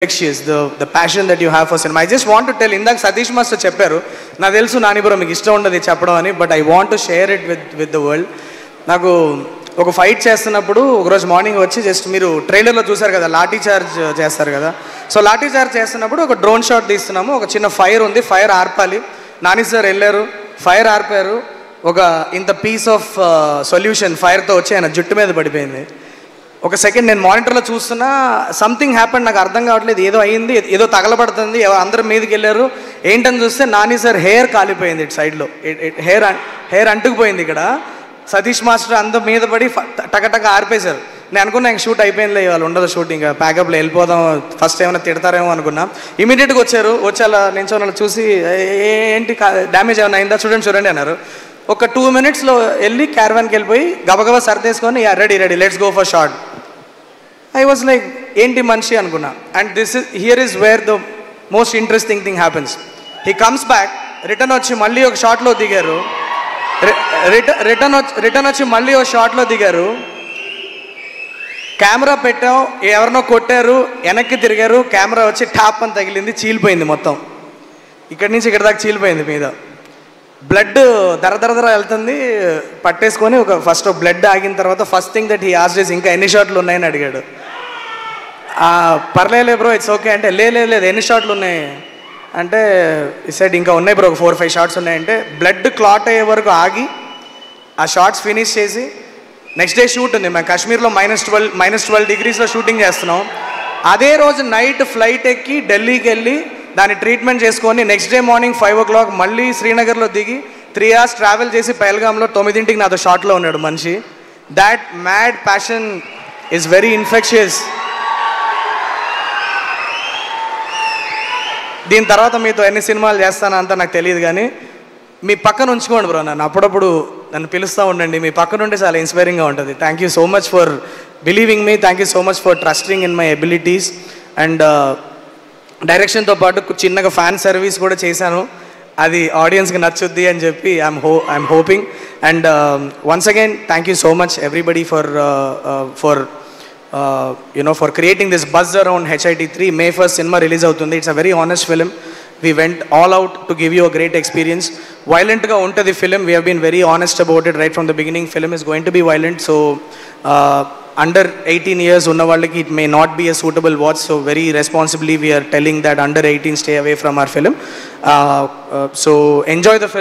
infectious, the passion that you have for cinema. I just want to tell, ఇందాక Satish master చెప్పారు, నాకు తెలుసు Nani bro మీకు ఇష్టం ఉండదు చెప్పడం అని, but I want to share it with the world. నాకు ఒక ఫైట్ చేస్తున్నప్పుడు ఒకరోజు మార్నింగ్ వచ్చి జస్ట్ మీరు ట్రైలర్లో చూసారు కదా లాఠీ చార్జ్ చేస్తారు కదా, సో లాఠీ చార్జ్ చేస్తున్నప్పుడు ఒక డ్రోన్ షాట్ తీస్తున్నాము, ఒక చిన్న ఫైర్ ఉంది, ఫైర్ ఆర్పాలి, నాని సార్ వెళ్ళారు, ఫైర్ ఆర్పారు, ఒక ఇంత పీస్ ఆఫ్ సొల్యూషన్ ఫైర్తో వచ్చి ఆయన జుట్టు మీద పడిపోయింది. ఒక సెకండ్ నేను మానిటర్లో చూస్తున్నా, సంథింగ్ హ్యాపెండ్, నాకు అర్థం కావట్లేదు, ఏదో అయ్యింది, ఏదో తగలబడుతుంది, అందరు మీదకి వెళ్ళారు, ఏంటని చూస్తే నాని సార్ హెయిర్ కాలిపోయింది, ఇటు సైడ్లో హెయిర్ అంటుకుపోయింది. ఇక్కడ సతీష్ మాస్టర్ అందరూ మీద పడి టకటక ఆర్పేశారు. నేను అనుకున్నా ఇంక షూట్ అయిపోయిందిలే, వాళ్ళు ఉండదు షూటింగ్, ప్యాకప్లో వెళ్ళిపోదాం, ఫస్ట్ ఏమైనా తిడతారేమో అనుకున్నా. ఇమీడియట్గా వచ్చారు, వచ్చి అలా నేను వాళ్ళు చూసి ఏంటి డ్యామేజ్ ఏమైనా అయిందా చూడండి అన్నారు. ఒక 2 minutesలో వెళ్ళి క్యారవాన్కి వెళ్ళిపోయి గబగబా సర్దేసుకొని ready let's go for shot. I was like ఏంటి మనిషి అనుకున్నా. And here is where the most interesting thing happens. He comes back, return వచ్చి మళ్ళీ ఒక షాట్లో దిగారు, రిటర్న్ వచ్చి మళ్ళీ ఒక షాట్లో దిగారు, కెమెరా పెట్టాం, ఎవరినో కొట్టారు, వెనక్కి తిరిగారు, కెమెరా వచ్చి టాప్ అని తగిలింది, చీలిపోయింది మొత్తం, ఇక్కడి నుంచి ఇక్కడ దాకా చీలిపోయింది మీద, బ్లడ్ దర వెళ్తుంది, పట్టేసుకొని ఒక ఫస్ట్ బ్లడ్ ఆగిన తర్వాత first thing that he asked is ఇంకా ఎన్ని షాట్లు ఉన్నాయని అడిగాడు. పర్లేదు బ్రో ఇట్స్ ఓకే అంటే, లేదు ఎన్ని షాట్లు ఉన్నాయి అంటే, ఈ సైడ్ ఇంకా ఉన్నాయి బ్రో, ఒక 4-5 షాట్స్ ఉన్నాయంటే, బ్లడ్ క్లాట్ అయ్యే వరకు ఆగి ఆ షార్ట్స్ ఫినిష్ చేసి నెక్స్ట్ డే షూట్ ఉంది. మేము కాశ్మీర్లో -12 degreesలో షూటింగ్ చేస్తున్నాం. అదే రోజు నైట్ ఫ్లైట్ ఎక్కి ఢిల్లీకి వెళ్ళి దాన్ని ట్రీట్మెంట్ చేసుకొని నెక్స్ట్ డే మార్నింగ్ 5 o'clock మళ్ళీ శ్రీనగర్లో దిగి 3 hours ట్రావెల్ చేసి పహల్గామ్లో 9ంటికి నాతో షాట్లో ఉన్నాడు మనిషి. That mad passion is very infectious. దీని తర్వాత మీతో ఎన్ని సినిమాలు చేస్తానో అంతా నాకు తెలియదు, కానీ మీ పక్కన ఉంచుకోండి బ్రో, నన్ను అప్పుడప్పుడు నన్ను పిలుస్తూ ఉండండి, మీ పక్కన ఉంటే చాలా ఇన్స్పైరింగ్గా ఉంటుంది. Thank you so much for believing me, thank you so much for trusting in my abilities. And డైరెక్షన్తో పాటు చిన్నగా ఫ్యాన్ సర్వీస్ కూడా చేశాను, అది ఆడియన్స్కి నచ్చుద్ది అని చెప్పి I'm hoping. And once again thank you so much everybody for for creating this buzz around HIT3. May 1st సినిమా రిలీజ్ అవుతుంది. It's a very honest film. We went all out to give you a great experience. Violent-గా ఉంటుంది film. We have been very honest about it right from the beginning. Film is going to be violent, so under 18 years ఉన్న వాళ్ళకి it may not be a suitable watch, so very responsibly we are telling that under 18 stay away from our film. So enjoy the film.